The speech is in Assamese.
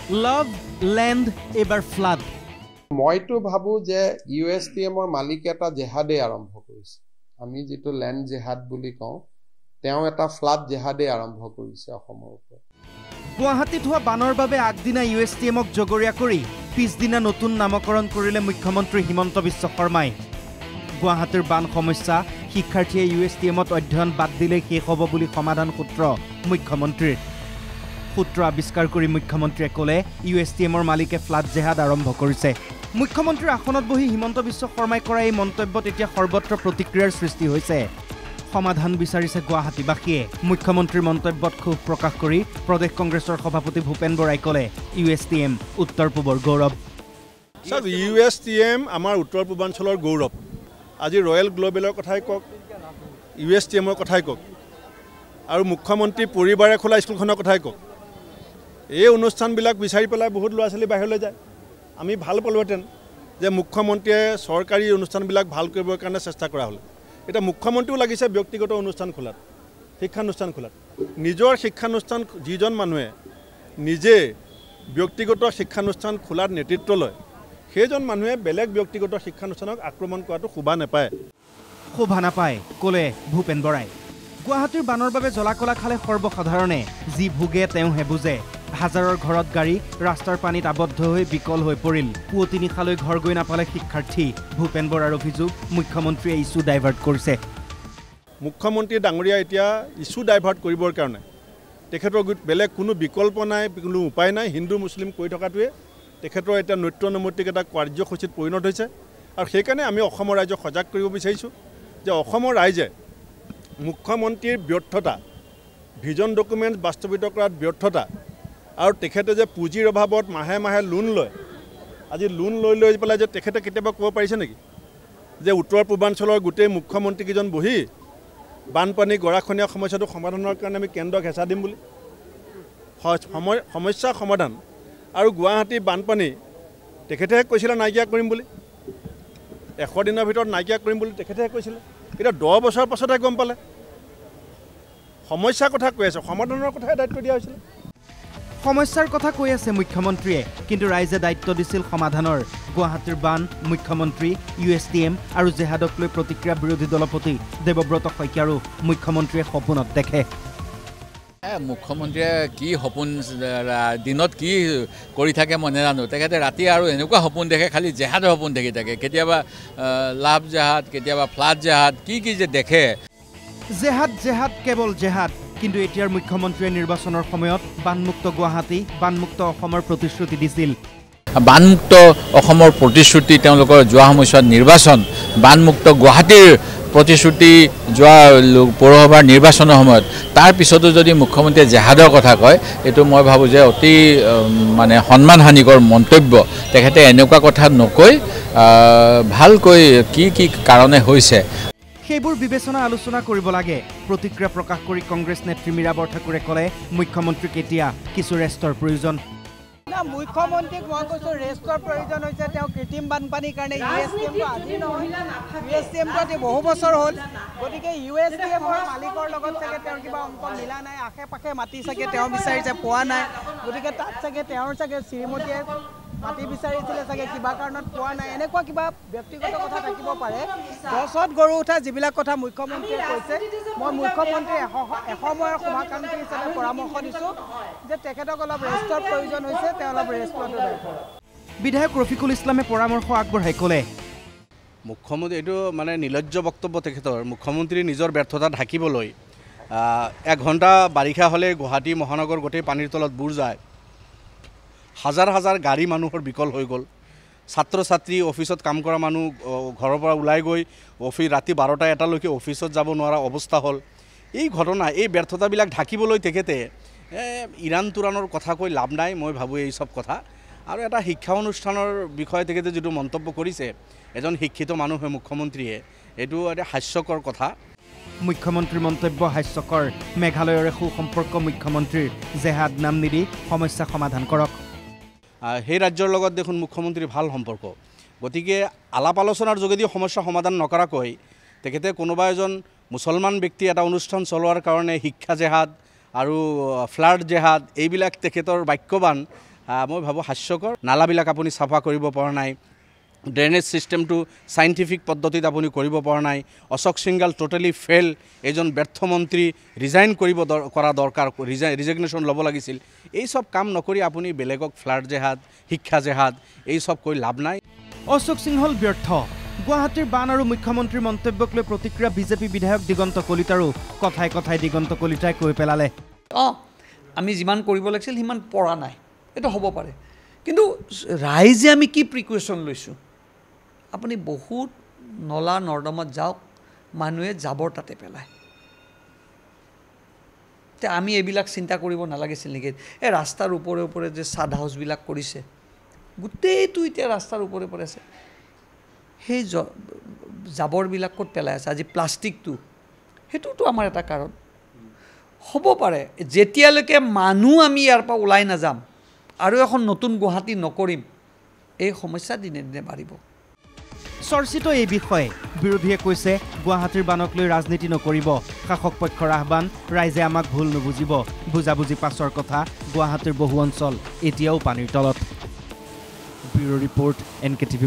লাভ ল্যান্ড এবাৰ ফ্লাড। মইতো ভাবো যে USTMৰ মালিকে এটা জেহাদে আৰম্ভ কৰিছে। আমি যেটো ল্যান্ড জেহাদ বুলি কওঁ, তেওঁ এটা ফ্লাড জেহাদে আৰম্ভ কৰিছে অসমৰ ওপৰত। গুৱাহাটীত হোৱা বানৰ বাবে আগদিনা USTMক জগৰীয়া কৰি পিছদিনা নতুন নামকৰণ কৰিলে মুখ্যমন্ত্ৰী হিমন্ত বিশ্ব শৰ্মাই। গুৱাহাটীৰ বান সমস্যা শিক্ষাৰ্থীয়ে USTMত অধ্যয়ন বাদ দিলে শেষ হ'ব বুলি সমাধান সূত্ৰ মুখ্যমন্ত্ৰীৰ। সূত্ৰ আৱিষ্কাৰ কৰি মুখ্যমন্ত্ৰীয়ে ক'লে USTMৰ মালিকে ফ্লাড জেহাদ আৰম্ভ কৰিছে। মুখ্যমন্ত্ৰীৰ আসনত বহি হিমন্ত বিশ্ব শৰ্মাই কৰা এই মন্তব্যত এতিয়া সৰ্বত্ৰ প্ৰতিক্ৰিয়াৰ সৃষ্টি হৈছে। সমাধান বিচাৰিছে গুৱাহাটীবাসীয়ে। মুখ্যমন্ত্ৰীৰ মন্তব্যত ক্ষোভ প্ৰকাশ কৰি প্ৰদেশ কংগ্ৰেছৰ সভাপতি ভূপেন বৰাই ক'লে USTM উত্তৰ পূবৰ গৌৰৱ। সব USTM আমাৰ উত্তৰ পূৰ্বাঞ্চলৰ গৌৰৱ। আজি ৰয়েল গ্লোবেলৰ কথাই কওক, USTMৰ কথাই কওক, আৰু মুখ্যমন্ত্ৰী পৰিবাৰে খোলা স্কুলখনৰ কথাই কওক। এই অনুষ্ঠানবিলাক বিচাৰি পেলাই বহুত ল'ৰা ছোৱালী বাহিৰলৈ যায়। আমি ভাল পালোহেঁতেন যে মুখ্যমন্ত্ৰীয়ে চৰকাৰী অনুষ্ঠানবিলাক ভাল কৰিবৰ কাৰণে চেষ্টা কৰা হ'ল। এটা মুখ্যমন্ত্ৰীও লাগিছে ব্যক্তিগত অনুষ্ঠান খোলাত, শিক্ষানুষ্ঠান খোলাত। নিজৰ শিক্ষানুষ্ঠান যিজন মানুহে নিজে ব্যক্তিগত শিক্ষানুষ্ঠান খোলাত নেতৃত্ব লয়, সেইজন মানুহে বেলেগ ব্যক্তিগত শিক্ষানুষ্ঠানক আক্ৰমণ কৰাটো শোভা নাপায় ক'লে ভূপেন বৰাই। গুৱাহাটীৰ বানৰ বাবে জ্বলাকলা খালে সৰ্বসাধাৰণে, যি ভোগে তেওঁহে বুজে। হাজাৰৰ ঘৰত গাড়ী ৰাস্তাৰ পানীত আবদ্ধ হৈ বিকল হৈ পৰিল। পুৱতি নিশালৈ ঘৰ গৈ নাপালে শিক্ষাৰ্থী। ভূপেন বৰাৰ অভিযোগ মুখ্যমন্ত্ৰীয়ে ইছ্যু ডাইভাৰ্ট কৰিছে। মুখ্যমন্ত্ৰী ডাঙৰীয়া এতিয়া ইছ্যু ডাইভাৰ্ট কৰিবৰ কাৰণে তেখেতৰ বেলেগ কোনো বিকল্প নাই, কোনো উপায় নাই। হিন্দু মুছলিম কৈ থকাটোৱে তেখেতৰ এতিয়া নৈত্য নৈমিত্তিক এটা কাৰ্যসূচীত পৰিণত হৈছে। আৰু সেইকাৰণে আমি অসমৰ ৰাইজক সজাগ কৰিব বিচাৰিছোঁ যে অসমৰ ৰাইজে মুখ্যমন্ত্ৰীৰ ব্যৰ্থতা, ভিজন ডকুমেণ্ট বাস্তৱিত কৰাত ব্যৰ্থতা, আৰু তেখেতে যে পুঁজিৰ অভাৱত মাহে মাহে লোন লয়, আজি লোন লৈ পেলাই যে তেখেতে কেতিয়াবা ক'ব পাৰিছে নেকি যে উত্তৰ পূৰ্বাঞ্চলৰ গোটেই মুখ্যমন্ত্ৰীকেইজন বহি বানপানী গৰাখহনীয়া সমস্যাটো সমাধানৰ কাৰণে আমি কেন্দ্ৰক হেঁচা দিম বুলি। সমস্যা সমাধান আৰু গুৱাহাটী বানপানী তেখেতেহে কৈছিলে নাইকিয়া কৰিম বুলি, 100 দিনৰ ভিতৰত নাইকিয়া কৰিম বুলি তেখেতেহে কৈছিলে। এতিয়া 10 বছৰৰ পাছতহে গম পালে। সমস্যাৰ কথা কৈ আছে, সমাধানৰ কথাহে দায়িত্ব দিয়া হৈছিলে। সমস্যাৰ কথা কৈ আছে মুখ্যমন্ত্ৰীয়ে, কিন্তু ৰাইজে দায়িত্ব দিছিল সমাধানৰ। গুৱাহাটীৰ বান, মুখ্যমন্ত্ৰী, USTM আৰু জেহাদক লৈ প্ৰতিক্ৰিয়া বিৰোধী দলপতি দেৱব্ৰত শইকীয়াৰো মুখ্যমন্ত্ৰীয়ে সপোনত দেখে। মুখ্যমন্ত্ৰীয়ে কি সপোন দিনত কি কৰি থাকে মই নাজানো। তেখেতে ৰাতি আৰু এনেকুৱা সপোন দেখে, খালি জেহাদৰ সপোন দেখি থাকে। কেতিয়াবা লাভ জেহাদ, কেতিয়াবা ফ্লাড জেহাদ, কি যে দেখে। জেহাদ কেৱল জেহাদ। কিন্তু এতিয়াৰ মুখ্যমন্ত্ৰীয়ে নিৰ্বাচনৰ সময়ত বানমুক্ত গুৱাহাটী, বানমুক্ত অসমৰ প্ৰতিশ্ৰুতি দিছিল। বানমুক্ত অসমৰ প্ৰতিশ্ৰুতি, তেওঁলোকৰ যোৱা সময়ছোৱাত নিৰ্বাচন, বানমুক্ত গুৱাহাটীৰ প্ৰতিশ্ৰুতি যোৱা পৌৰসভাৰ নিৰ্বাচনৰ সময়ত। তাৰ পিছতো যদি মুখ্যমন্ত্ৰীয়ে জেহাদৰ কথা কয়, এইটো মই ভাবোঁ যে অতি সন্মানহানিকৰ মন্তব্য। তেখেতে এনেকুৱা কথা নকৈ ভালকৈ কি কাৰণে হৈছে সেইবোৰ বিবেচনা আলোচনা কৰিব লাগে। প্ৰতিক্ৰিয়া প্ৰকাশ কৰি কংগ্ৰেছ নেত্ৰী মীৰা বৰঠাকুৰে ক'লে মুখ্যমন্ত্ৰীক এতিয়া কিছু ৰেষ্টৰ প্ৰয়োজন। মুখ্যমন্ত্ৰীক মই কৈছোঁ ৰেষ্টৰ প্ৰয়োজন হৈছে। তেওঁ কৃত্ৰিম বানপানীৰ কাৰণে USTMটো আজি নহয়, USTMটো আজি বহু বছৰ হ'ল। গতিকে USTMৰ মালিকৰ লগত চাগে তেওঁৰ কিবা অংক মিলা নাই। আশে পাশে মাটি চাগে তেওঁ বিচাৰিছে, পোৱা নাই। গতিকে তাত চাগে তেওঁৰ চাগে শ্ৰীমতীয়ে মাটি বিচাৰিছিলে চাগে, কিবা কাৰণত পোৱা নাই। এনেকুৱা কিবা ব্যক্তিগত কথা থাকিব পাৰে। গছত গৰু উঠা যিবিলাক কথা মুখ্যমন্ত্ৰীয়ে কৈছে, মই মুখ্যমন্ত্ৰীয়ে এসময়ৰ শুভাকাংক্ষী হিচাপে পৰামৰ্শ দিছোঁ যে তেখেতক অলপ ৰেষ্টৰ প্ৰয়োজন হৈছে, তেওঁ অলপ ৰেষ্ট লোৱাটো দৰকাৰ। বিধায়ক ৰফিকুল ইছলামে পৰামৰ্শ আগবঢ়াই ক'লে মুখ্যমন্ত্ৰী এইটো নিৰ্লজ্জ বক্তব্য তেখেতৰ। মুখ্যমন্ত্ৰী নিজৰ ব্যৰ্থতা ঢাকিবলৈ 1 ঘণ্টা বাৰিষা হ'লে গুৱাহাটী মহানগৰ গোটেই পানীৰ তলত বুৰ যায়। হাজাৰ হাজাৰ গাড়ী মানুহৰ বিকল হৈ গ'ল। ছাত্ৰ ছাত্ৰী, অফিচত কাম কৰা মানুহ ঘৰৰ পৰা ওলাই গৈ ৰাতি 12টা 1টালৈকে অফিচত যাব নোৱাৰা অৱস্থা হ'ল। এই ঘটনা, এই ব্যৰ্থতাবিলাক ঢাকিবলৈ তেখেতে ইৰাণ তুৰাণৰ কথা কৈ লাভ নাই। মই ভাবোঁ এই চব কথা। আৰু এটা শিক্ষা অনুষ্ঠানৰ বিষয়ে তেখেতে যিটো মন্তব্য কৰিছে, এজন শিক্ষিত মানুহে মুখ্যমন্ত্ৰীয়ে, এইটো এটা হাস্যকৰ কথা। মুখ্যমন্ত্ৰীৰ মন্তব্য হাস্যকৰ। মেঘালয়ৰে সুসম্পৰ্ক মুখ্যমন্ত্ৰীৰ, জেহাদ নাম নিদি সমস্যা সমাধান কৰক। সেই ৰাজ্যৰ লগত দেখোন মুখ্যমন্ত্ৰীৰ ভাল সম্পৰ্ক। গতিকে আলাপ আলোচনাৰ যোগেদি সমস্যা সমাধান নকৰাকৈ তেখেতে কোনোবা এজন মুছলমান ব্যক্তি এটা অনুষ্ঠান চলোৱাৰ কাৰণে শিক্ষা জেহাদ আৰু ফ্লাড জেহাদ এইবিলাক তেখেতৰ বাক্যবান মই ভাবোঁ হাস্যকৰ। নালাবিলাক আপুনি চাফা কৰিব পৰা নাই, ড্ৰেনেজ ছিষ্টেমটো চাইণ্টিফিক পদ্ধতিত আপুনি কৰিব পৰা নাই। Ashok Singhal totally fail. এজন ব্যৰ্থ মন্ত্ৰী ৰিজাইন কৰা দৰকাৰ, ৰিজিগনেশ্যন ল'ব লাগিছিল। এই সব কাম নকৰি আপুনি বেলেগক ফ্লাড জেহাদ, শিক্ষা জেহাদ এই সব কৈ লাভ নাই। অশোক সিংহল ব্যৰ্থ। গুৱাহাটীৰ বান আৰু মুখ্যমন্ত্ৰীৰ মন্তব্যক লৈ প্ৰতিক্ৰিয়া বিজেপি বিধায়ক দিগন্ত কলিতাৰো কথাই কথাই দিগন্ত কলিতাই কৈ পেলালে, আমি যিমান কৰিব লাগিছিল সিমান পৰা নাই। এইটো হ'ব পাৰে, কিন্তু ৰাইজে আমি কি প্ৰিকশ্যন লৈছোঁ? আপুনি বহুত নলা নৰ্দমাত যাওক, মানুহে জাবৰ তাতে পেলায়। এতিয়া আমি এইবিলাক চিন্তা কৰিব নালাগিছিল নেকি? এই ৰাস্তাৰ ওপৰে ওপৰে যে চাড হাউচবিলাক কৰিছে, গোটেইটো এতিয়া ৰাস্তাৰ ওপৰে ওপৰে আছে। সেই জাবৰবিলাক ক'ত পেলাই আছে? আজি প্লাষ্টিকটো, সেইটোতো আমাৰ এটা কাৰণ হ'ব পাৰে। যেতিয়ালৈকে মানুহ আমি ইয়াৰ পৰা ওলাই নাযাম আৰু এখন নতুন গুৱাহাটী নকৰিম, এই সমস্যা দিনে দিনে বাঢ়িব। চৰ্চিত এই বিষয়ে বিৰোধীয়ে কৈছে গুৱাহাটীৰ বানক লৈ ৰাজনীতি নকৰিব। শাসক পক্ষৰ আহ্বান, ৰাইজে আমাক ভুল নুবুজিব। বুজাবুজি পাছৰ কথা, গুৱাহাটীৰ বহু অঞ্চল এতিয়াও পানীৰ তলত। Bureau report, NKTV+।